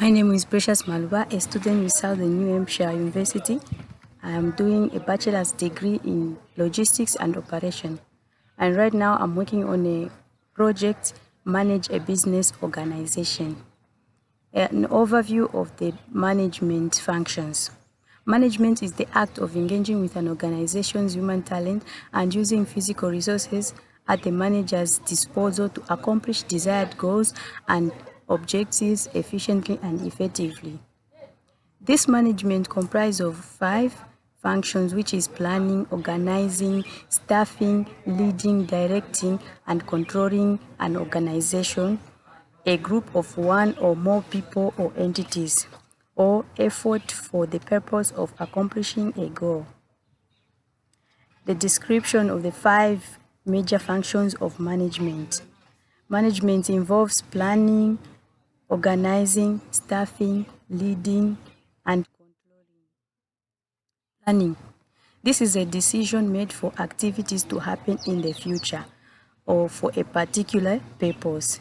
My name is Precious Maluba, a student with Southern New Hampshire University. I am doing a bachelor's degree in logistics and operation. And right now I'm working on a project, manage a business organization. An overview of the management functions. Management is the act of engaging with an organization's human talent and using physical resources at the manager's disposal to accomplish desired goals and objectives efficiently and effectively. This management comprises of 5 functions, which is planning, organizing, staffing, leading, directing, and controlling an organization, a group of one or more people or entities, or effort for the purpose of accomplishing a goal. The description of the 5 major functions of management. Management involves planning, organizing, staffing, leading, and controlling. Planning. This is a decision made for activities to happen in the future or for a particular purpose.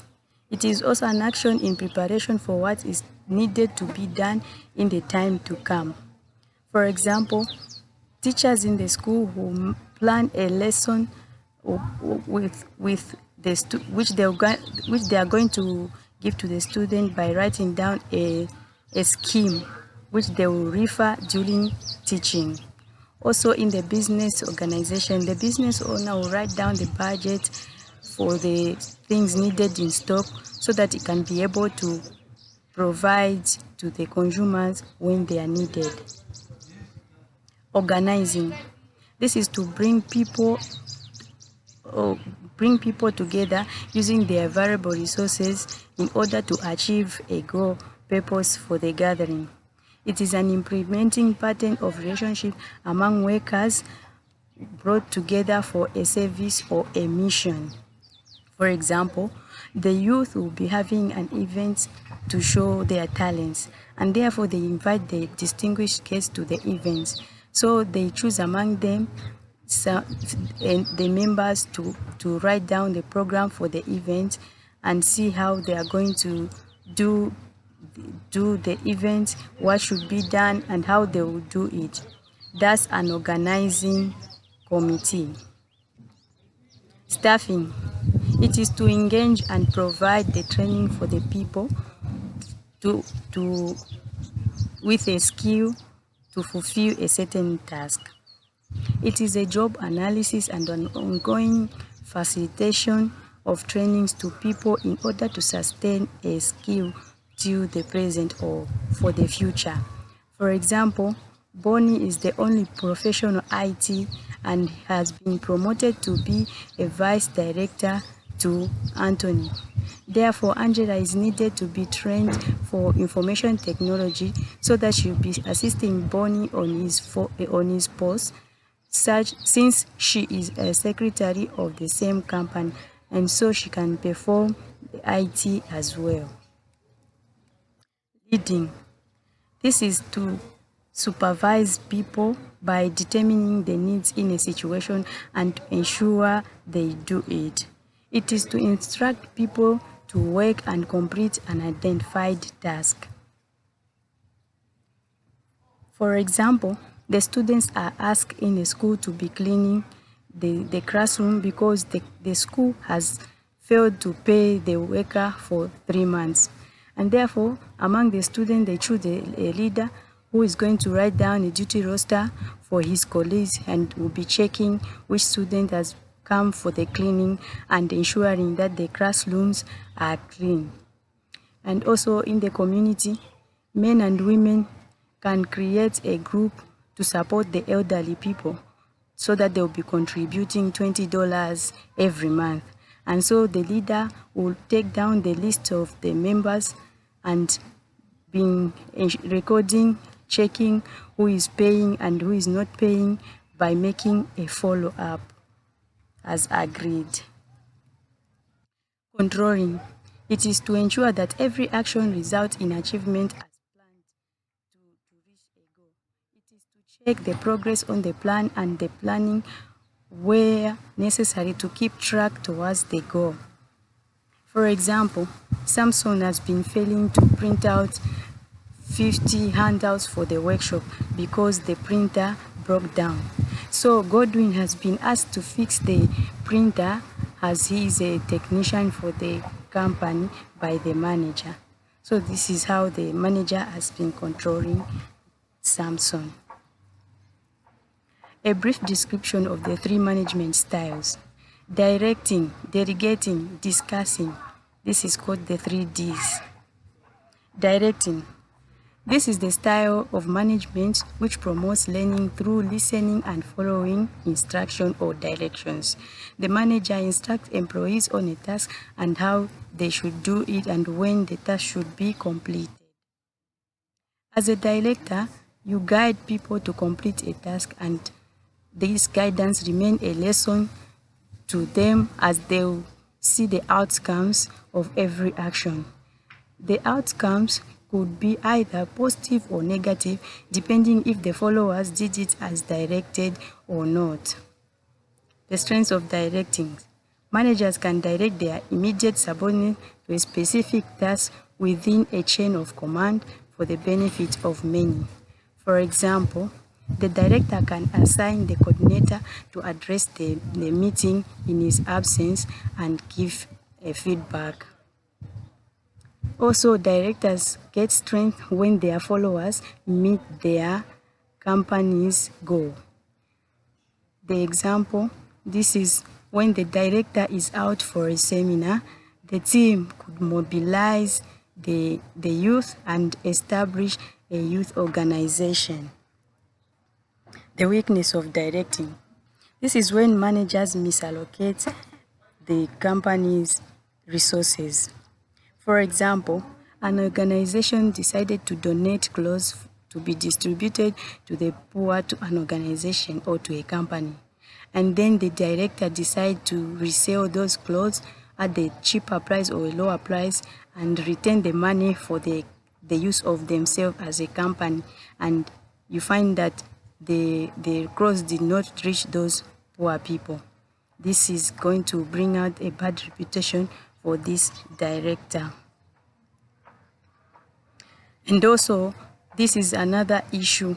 It is also an action in preparation for what is needed to be done in the time to come. For example, teachers in the school who plan a lesson which they are going to give to the student by writing down a scheme which they will refer during teaching. Also in the business organization, the business owner will write down the budget for the things needed in stock so that it can be able to provide to the consumers when they are needed. Organizing. This is to bring people together using their variable resources in order to achieve a goal purpose for the gathering. It is an implementing pattern of relationship among workers brought together for a service or a mission. For example, the youth will be having an event to show their talents, and therefore they invite the distinguished guests to the event. So they choose among them the members to write down the program for the event and see how they are going to do the event, what should be done, and how they will do it. That's an organizing committee. Staffing. It is to engage and provide the training for the people with a skill to fulfill a certain task. It is a job analysis and an ongoing facilitation of trainings to people in order to sustain a skill to the present or for the future. For example, Bonnie is the only professional IT and has been promoted to be a vice director to Anthony. Therefore, Angela is needed to be trained for information technology so that she'll be assisting Bonnie on his post, since she is a secretary of the same company, and so she can perform the IT as well. Leading. This is to supervise people by determining the needs in a situation and ensure they do it. It is to instruct people to work and complete an identified task. For example, the students are asked in the school to be cleaning the classroom because the school has failed to pay the worker for 3 months. And therefore, among the students, they choose a leader who is going to write down a duty roster for his colleagues and will be checking which student has come for the cleaning and ensuring that the classrooms are clean. And also in the community, men and women can create a group to support the elderly people so that they'll be contributing $20 every month. And so the leader will take down the list of the members and being recording, checking who is paying and who is not paying by making a follow-up as agreed. Controlling. It is to ensure that every action results in achievement as planned to reach a goal. It is to check the progress on the plan and the planning where necessary to keep track towards the goal. For example, Samsung has been failing to print out 50 handouts for the workshop because the printer broke down. So Godwin has been asked to fix the printer as he is a technician for the company by the manager. So this is how the manager has been controlling Samson. A brief description of the 3 management styles: directing, delegating, discussing. This is called the 3 Ds. Directing. This is the style of management which promotes learning through listening and following instruction or directions. The manager instructs employees on a task and how they should do it and when the task should be completed. As a director, you guide people to complete a task, and this guidance remains a lesson to them as they will see the outcomes of every action. The outcomes could be either positive or negative, depending if the followers did it as directed or not. The strengths of directing. Managers can direct their immediate subordinates to a specific task within a chain of command for the benefit of many. For example, the director can assign the coordinator to address the meeting in his absence and give a feedback. Also, directors get strength when their followers meet their company's goal. The example, this is when the director is out for a seminar, the team could mobilize the youth and establish a youth organization. The weakness of directing. This is when managers misallocate the company's resources. For example, an organization decided to donate clothes to be distributed to the poor to an organization or to a company. And then the director decides to resell those clothes at a cheaper price or a lower price and retain the money for the use of themselves as a company. And you find that the clothes did not reach those poor people. This is going to bring out a bad reputation for this director. And also, this is another issue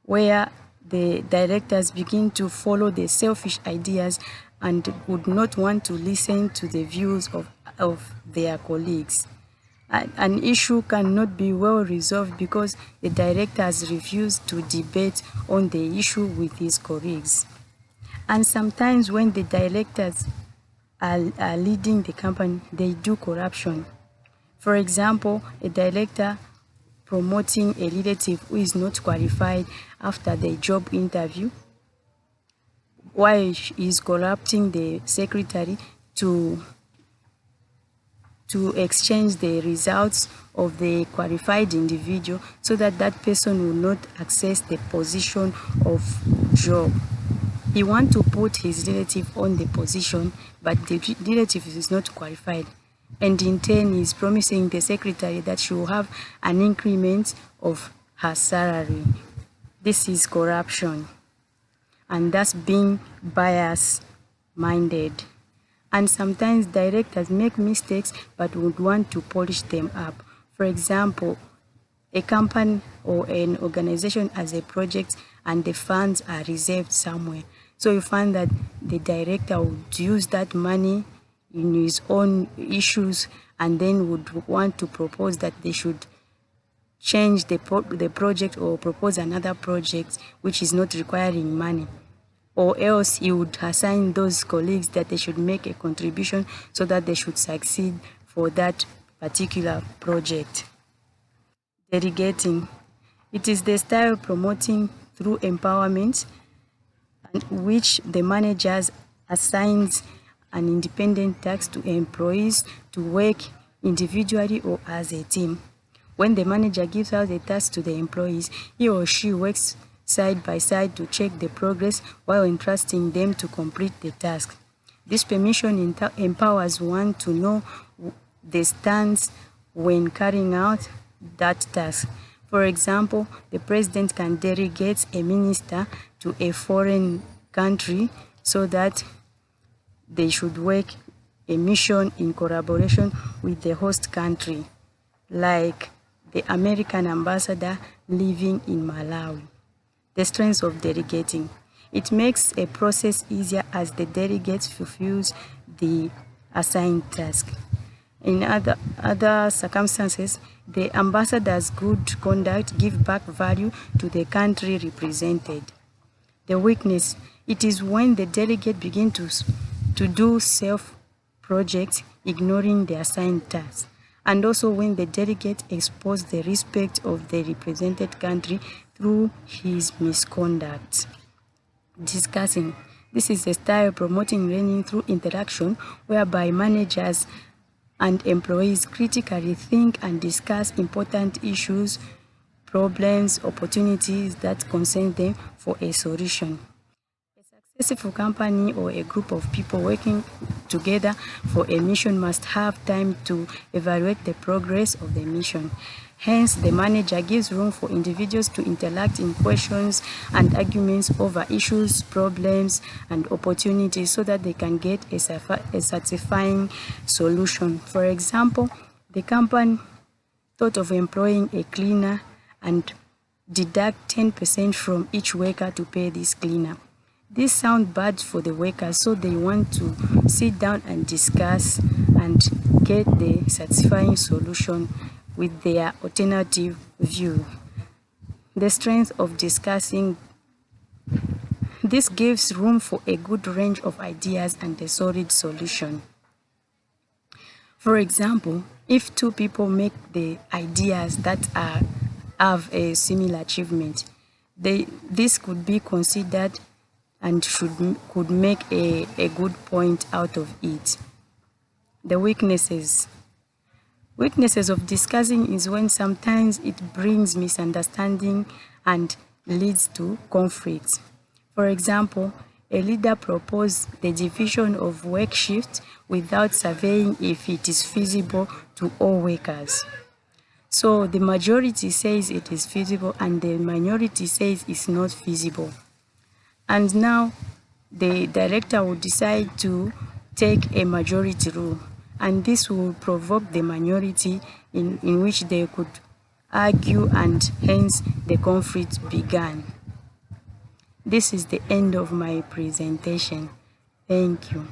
where the directors begin to follow the selfish ideas and would not want to listen to the views of their colleagues. An issue cannot be well resolved because the director has refused to debate on the issue with his colleagues. And sometimes when the directors are leading the company, they do corruption. For example, a director promoting a relative who is not qualified after the job interview, while he is corrupting the secretary to exchange the results of the qualified individual so that that person will not access the position of job. He wants to put his relative on the position, but the relative is not qualified. And in turn, he is promising the secretary that she will have an increment of her salary. This is corruption, and that's being bias-minded. And sometimes directors make mistakes but would want to polish them up. For example, a company or an organization has a project and the funds are reserved somewhere. So you find that the director would use that money in his own issues and then would want to propose that they should change the project or propose another project which is not requiring money. Or else he would assign those colleagues that they should make a contribution so that they should succeed for that particular project. Delegating. It is the style promoting through empowerment, which the managers assigns an independent task to employees to work individually or as a team. When the manager gives out a task to the employees, he or she works side by side to check the progress while entrusting them to complete the task. This permission empowers one to know the stance when carrying out that task. For example, the president can delegate a minister to a foreign country so that they should work a mission in collaboration with the host country, like the American ambassador living in Malawi. The strengths of delegating. It makes a process easier as the delegate fulfills the assigned task. In other circumstances, the ambassador's good conduct gives back value to the country represented. The weakness. It is when the delegate begins to do self-projects, ignoring the assigned tasks, and also when the delegate exposes the respect of the represented country through his misconduct. Discussing. This is a style promoting learning through interaction whereby managers and employees critically think and discuss important issues, problems, opportunities that concern them for a solution. A successful company or a group of people working together for a mission must have time to evaluate the progress of the mission. Hence, the manager gives room for individuals to interact in questions and arguments over issues, problems, and opportunities so that they can get a satisfying solution. For example, the company thought of employing a cleaner and deduct 10% from each worker to pay this cleaner. This sounds bad for the workers, so they want to sit down and discuss and get the satisfying solution with their alternative view. The strength of discussing. This gives room for a good range of ideas and a solid solution. For example, if two people make the ideas that have a similar achievement, this could be considered and could make a good point out of it. The weaknesses. Weaknesses of discussing is when sometimes it brings misunderstanding and leads to conflicts. For example, a leader proposed the division of work shifts without surveying if it is feasible to all workers. So the majority says it is feasible and the minority says it's not feasible. And now the director will decide to take a majority rule, and this will provoke the minority in which they could argue, and hence the conflict began. This is the end of my presentation. Thank you.